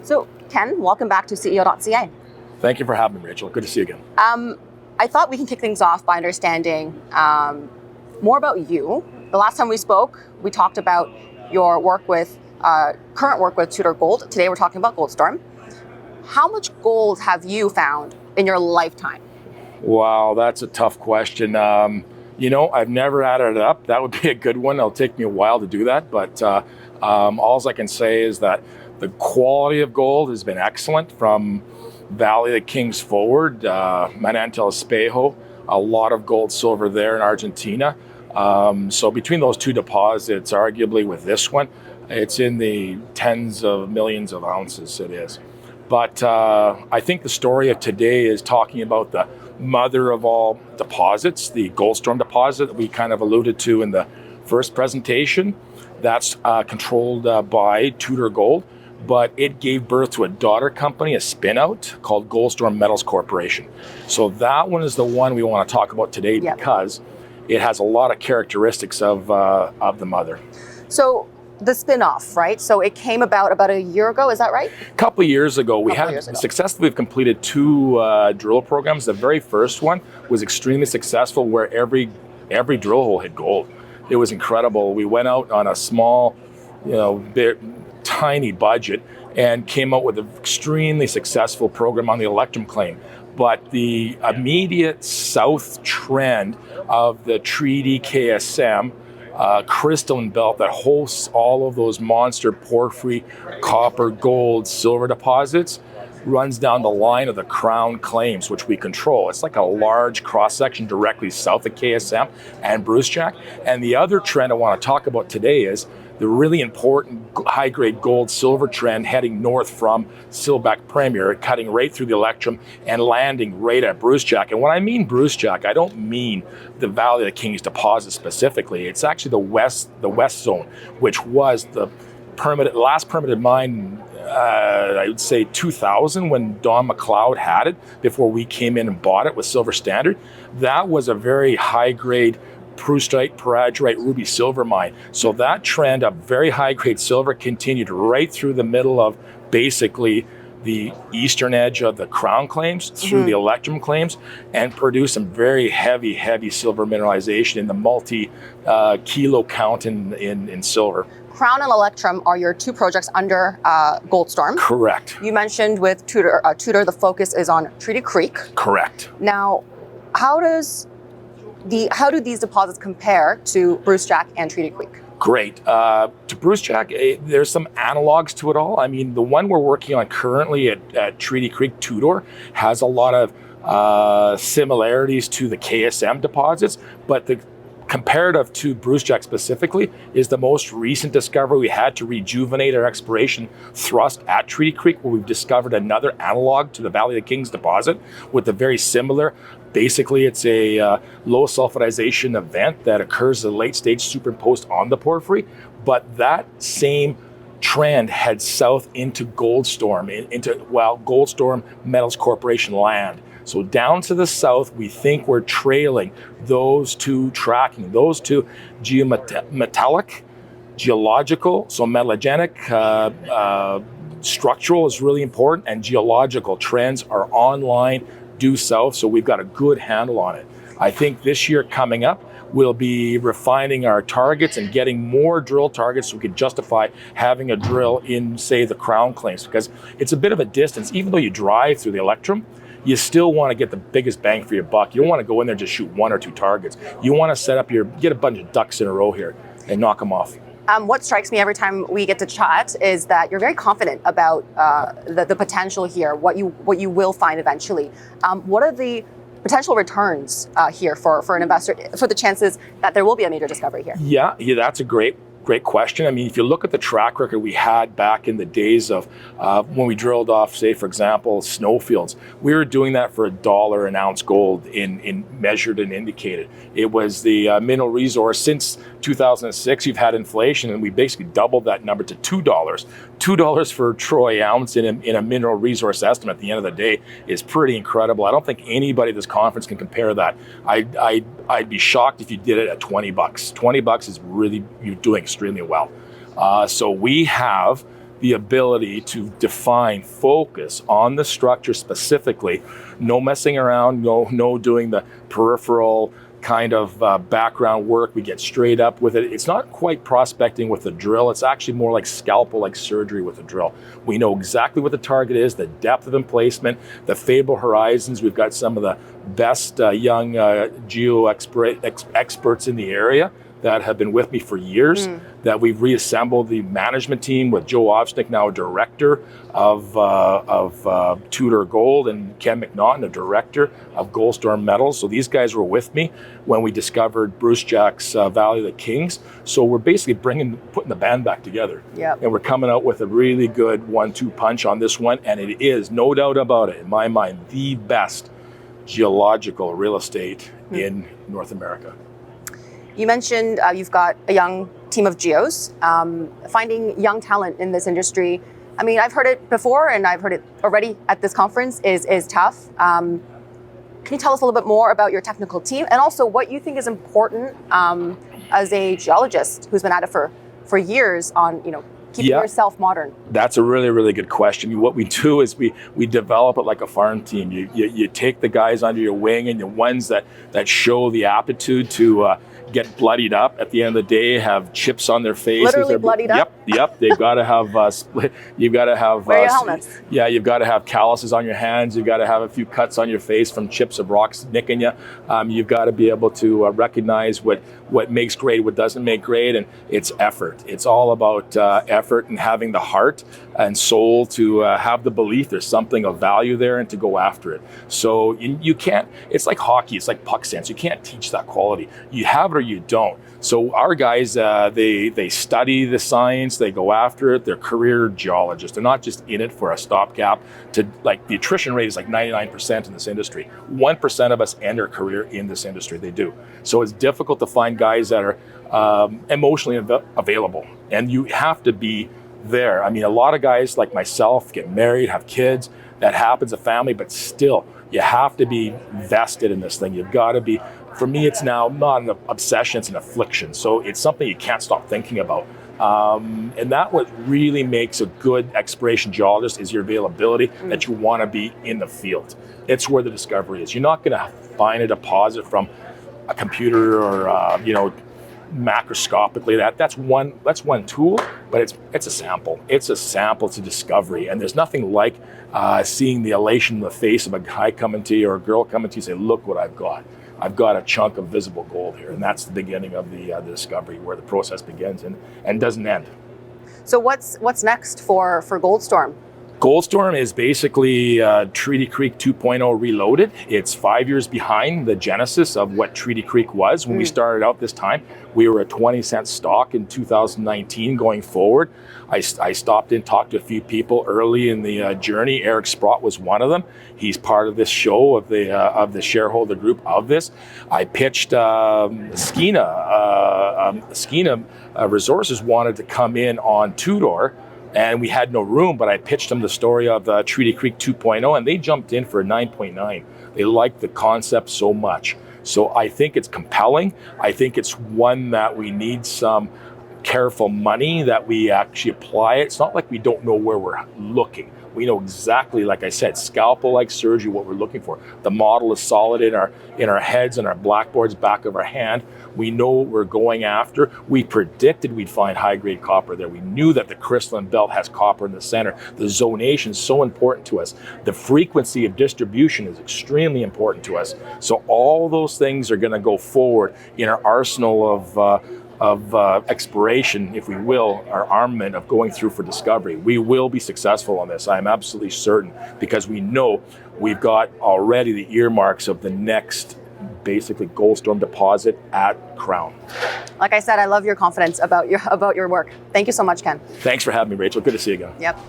So Ken, welcome back to CEO.CA. Thank you for having me, Rachel. Good to see you again. I thought we can kick things off by understanding more about you. The last time we spoke, we talked about your work with, current work with Tudor Gold. Today we're talking about Goldstorm. How much gold have you found in your lifetime? Wow, that's a tough question. I've never added it up. That would be a good one. It'll take me a while to do that, but all I can say is that the quality of gold has been excellent from Valley of the Kings forward, Manantial Espejo, a lot of gold, silver there in Argentina. So between those two deposits, arguably with this one, it's in the tens of millions of ounces, it is. But I think the story of today is talking about the mother of all deposits, the Goldstorm deposit that we kind of alluded to in the first presentation. That's controlled by Tudor Gold, but it gave birth to a daughter company, a spin-out called Goldstorm Metals Corporation. So that one is the one we want to talk about today because it has a lot of characteristics of the mother. So the spin-off, right? So it came about a year ago, is that right? A couple of years ago. We have successfully completed two drill programs. The very first one was extremely successful where every drill hole hit gold. It was incredible. We went out on a small, tiny budget and came out with an extremely successful program on the electrum claim. But the immediate south trend of the Treaty KSM crystalline belt that hosts all of those monster porphyry, copper, gold, silver deposits runs down the line of the Crown claims, which we control. It's like a large cross-section directly south of KSM and Brucejack. And the other trend I want to talk about today is the really important high-grade gold-silver trend heading north from Silverback Premier, cutting right through the electrum and landing right at Brucejack. And when I mean Brucejack, I don't mean the Valley of the Kings deposit specifically. It's actually the west zone, which was the last permitted mine, I would say 2000, when Don McLeod had it, before we came in and bought it with Silver Standard. That was a very high-grade Proustite, Paradurite, ruby silver mine. So that trend of very high-grade silver continued right through the middle of basically the eastern edge of the Crown claims through the electrum claims and produced some very heavy silver mineralization in the multi-kilo count in silver. Crown and Electrum are your two projects under Goldstorm. Correct. You mentioned with Tudor, the focus is on Treaty Creek. Correct. Now, how do these deposits compare to Brucejack and Treaty Creek? Great. To Brucejack, there's some analogs to it all. I mean, the one we're working on currently at Treaty Creek Tudor has a lot of similarities to the KSM deposits, but the comparative to Brucejack specifically is the most recent discovery we had to rejuvenate our exploration thrust at Treaty Creek, where we've discovered another analog to the Valley of the Kings deposit with a very similar. Basically, it's a low sulfidization event that occurs at a late stage superimposed on the porphyry, but that same trend heads south into Goldstorm, Goldstorm Metals Corporation land. So down to the south, we think we're trailing those two geometallic, geological, so metallogenic, structural is really important, and geological trends are online due south, so we've got a good handle on it. I think this year coming up, we'll be refining our targets and getting more drill targets so we can justify having a drill in, say, the Crown claims, because it's a bit of a distance. Even though you drive through the electrum, you still want to get the biggest bang for your buck. You don't want to go in there and just shoot one or two targets. You want to set up get a bunch of ducks in a row here and knock them off. What strikes me every time we get to chat is that you're very confident about the potential here, what you will find eventually. What are the potential returns here for an investor, for the chances that there will be a major discovery here? Yeah, that's a great question. I mean, if you look at the track record we had back in the days of when we drilled off, say, for example, snowfields, we were doing that for $1 an ounce gold in measured and indicated. It was the mineral resource. Since 2006, you've had inflation, and we basically doubled that number to $2. $2 for a troy ounce in a mineral resource estimate at the end of the day is pretty incredible. I don't think anybody at this conference can compare that. I'd be shocked if you did it at $20. $20 is really, you're doing extremely well. So we have the ability to define, focus on the structure specifically, no messing around, no doing the peripheral kind of background work. We get straight up with it. It's not quite prospecting with a drill. It's actually more like scalpel, like surgery with a drill. We know exactly what the target is, the depth of emplacement, the favorable horizons. We've got some of the best young geo experts in the area that have been with me for years, that we've reassembled the management team with Joe Ovchnik, now a director of Tudor Gold, and Ken McNaughton, a director of Goldstorm Metals. So these guys were with me when we discovered Bruce Jack's Valley of the Kings. So we're basically putting the band back together. Yep. And we're coming out with a really good 1-2 punch on this one. And it is, no doubt about it, in my mind, the best geological real estate in North America. You mentioned you've got a young team of geos. Finding young talent in this industry, I mean, I've heard it before and I've heard it already at this conference, is tough. Can you tell us a little bit more about your technical team and also what you think is important as a geologist who's been at it for years on, keeping yourself modern? That's a really, really good question. What we do is we develop it like a farm team. You take the guys under your wing, and the ones that show the aptitude to get bloodied up at the end of the day, have chips on their faces. Literally bloodied up? Yep. They've got to have split. You've got to have wear your helmets. Yeah, you've got to have calluses on your hands. You've got to have a few cuts on your face from chips of rocks nicking you. You've got to be able to recognize what makes grade, what doesn't make grade, and it's effort. It's all about effort and having the heart and soul to have the belief there's something of value there and to go after it. So you can't, it's like hockey, it's like puck sense. You can't teach that quality. You have it or you don't. So our guys, they study the science, they go after it. They're career geologists. They're not just in it for a stopgap. The attrition rate is like 99% in this industry. 1% of us end our career in this industry. They do. So it's difficult to find guys that are emotionally available, and you have to be there. I mean, a lot of guys like myself get married, have kids. That happens, a family, but still, you have to be vested in this thing. You've got to be. For me, it's now not an obsession, it's an affliction. So it's something you can't stop thinking about. And that what really makes a good exploration geologist is your availability, that you want to be in the field. It's where the discovery is. You're not going to find a deposit from a computer or macroscopically. That's one tool, but it's a sample. It's a sample to discovery, and there's nothing like seeing the elation in the face of a guy coming to you or a girl coming to you and say, "Look what I've got. I've got a chunk of visible gold here," and that's the beginning of the discovery, where the process begins and doesn't end. So what's next for Goldstorm? Goldstorm is basically Treaty Creek 2.0 reloaded. It's 5 years behind the genesis of what Treaty Creek was when we started out this time. We were a 20-cent stock in 2019 going forward. I stopped in, talked to a few people early in the journey. Eric Sprott was one of them. He's part of this show of the shareholder group of this. I pitched Skeena. Skeena Resources wanted to come in on Tudor, and we had no room, but I pitched them the story of Treaty Creek 2.0, and they jumped in for a 9.9. They liked the concept so much. So I think it's compelling. I think it's one that we need some careful money that we actually apply it. It's not like we don't know where we're looking. We know exactly, like I said, scalpel-like surgery, what we're looking for. The model is solid in our heads and our blackboards, back of our hand. We know what we're going after. We predicted we'd find high-grade copper there. We knew that the crystalline belt has copper in the center. The zonation is so important to us. The frequency of distribution is extremely important to us. So all those things are going to go forward in our arsenal of exploration, if we will, our armament of going through for discovery. We will be successful on this. I'm absolutely certain, because we know we've got already the earmarks of the next basically Goldstorm deposit at Crown. Like I said, I love your confidence about your work. Thank you so much, Ken. Thanks for having me, Rachel. Good to see you again. Yep.